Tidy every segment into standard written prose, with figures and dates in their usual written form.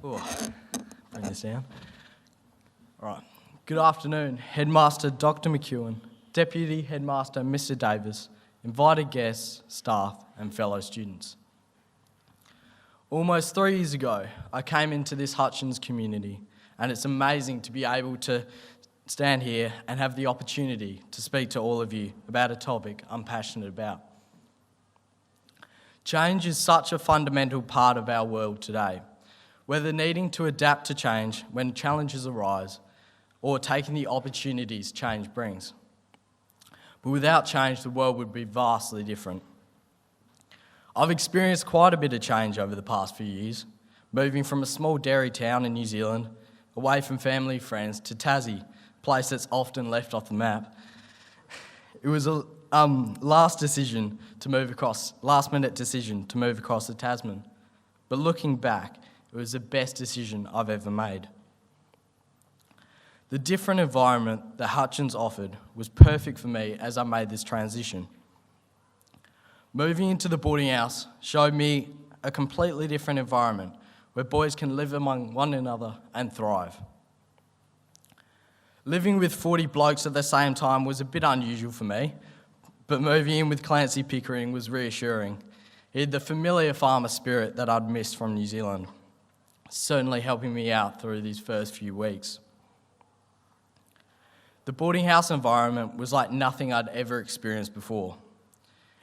Bring this down. All right. Good afternoon, Headmaster Dr. McEwen, Deputy Headmaster Mr. Davis, invited guests, staff and fellow students. Almost 3 years ago, I came into this Hutchins community, and it's amazing to be able to stand here and have the opportunity to speak to all of you about a topic I'm passionate about. Change is such a fundamental part of our world today, whether needing to adapt to change when challenges arise or taking the opportunities change brings. But without change, the world would be vastly different. I've experienced quite a bit of change over the past few years, moving from a small dairy town in New Zealand, away from family and friends, to Tassie, a place that's often left off the map. It was a last minute decision to move across the Tasman. But looking back, it was the best decision I've ever made. The different environment that Hutchins offered was perfect for me as I made this transition. Moving into the boarding house showed me a completely different environment where boys can live among one another and thrive. Living with 40 blokes at the same time was a bit unusual for me, but moving in with Clancy Pickering was reassuring. He had the familiar farmer spirit that I'd missed from New Zealand, certainly helping me out through these first few weeks. The boarding house environment was like nothing I'd ever experienced before.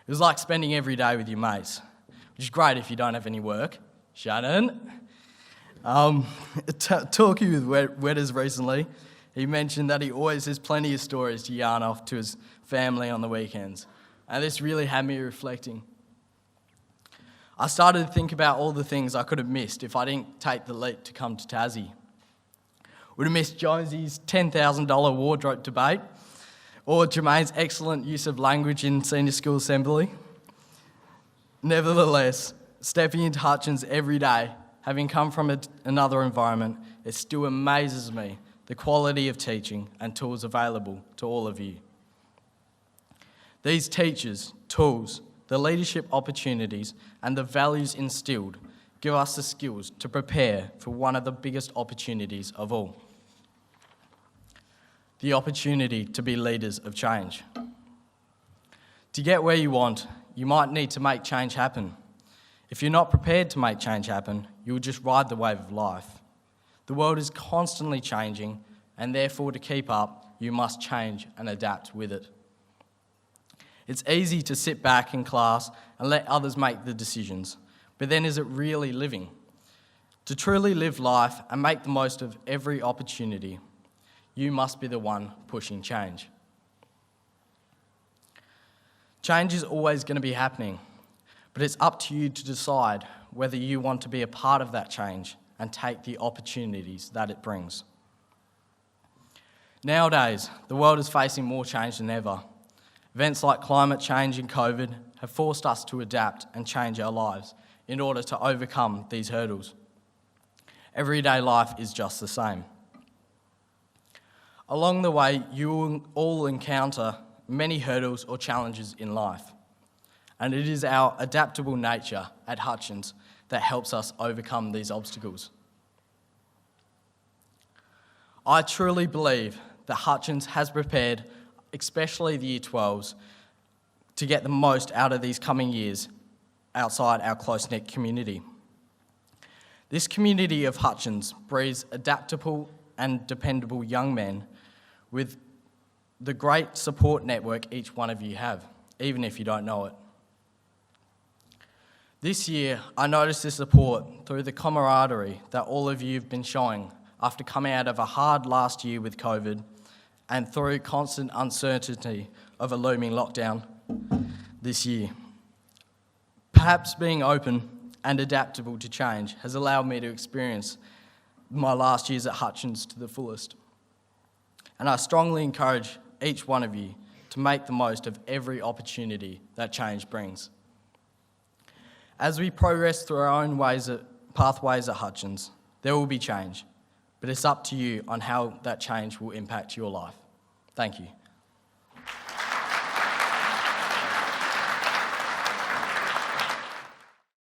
It was like spending every day with your mates, which is great if you don't have any work. Shannon. Talking with Wetters recently, he mentioned that he always has plenty of stories to yarn off to his family on the weekends, and this really had me reflecting. I started to think about all the things I could have missed if I didn't take the leap to come to Tassie. Would have missed Jonesy's $10,000 wardrobe debate, or Jermaine's excellent use of language in senior school assembly. Nevertheless, stepping into Hutchins every day, having come from another environment, it still amazes me the quality of teaching and tools available to all of you. These teachers, tools, the leadership opportunities and the values instilled give us the skills to prepare for one of the biggest opportunities of all. The opportunity to be leaders of change. To get where you want, you might need to make change happen. If you're not prepared to make change happen, you'll just ride the wave of life. The world is constantly changing, and therefore to keep up, you must change and adapt with it. It's easy to sit back in class and let others make the decisions, but then is it really living? To truly live life and make the most of every opportunity, you must be the one pushing change. Change is always going to be happening, but it's up to you to decide whether you want to be a part of that change and take the opportunities that it brings. Nowadays, the world is facing more change than ever. Events like climate change and COVID have forced us to adapt and change our lives in order to overcome these hurdles. Everyday life is just the same. Along the way, you will all encounter many hurdles or challenges in life, and it is our adaptable nature at Hutchins that helps us overcome these obstacles. I truly believe that Hutchins has prepared, especially the Year 12s, to get the most out of these coming years outside our close-knit community. This community of Hutchins breeds adaptable and dependable young men with the great support network each one of you have, even if you don't know it. This year, I noticed this support through the camaraderie that all of you have been showing after coming out of a hard last year with COVID and through constant uncertainty of a looming lockdown this year. Perhaps being open and adaptable to change has allowed me to experience my last years at Hutchins to the fullest. And I strongly encourage each one of you to make the most of every opportunity that change brings. As we progress through our own pathways at Hutchins, there will be change, but it's up to you on how that change will impact your life. Thank you.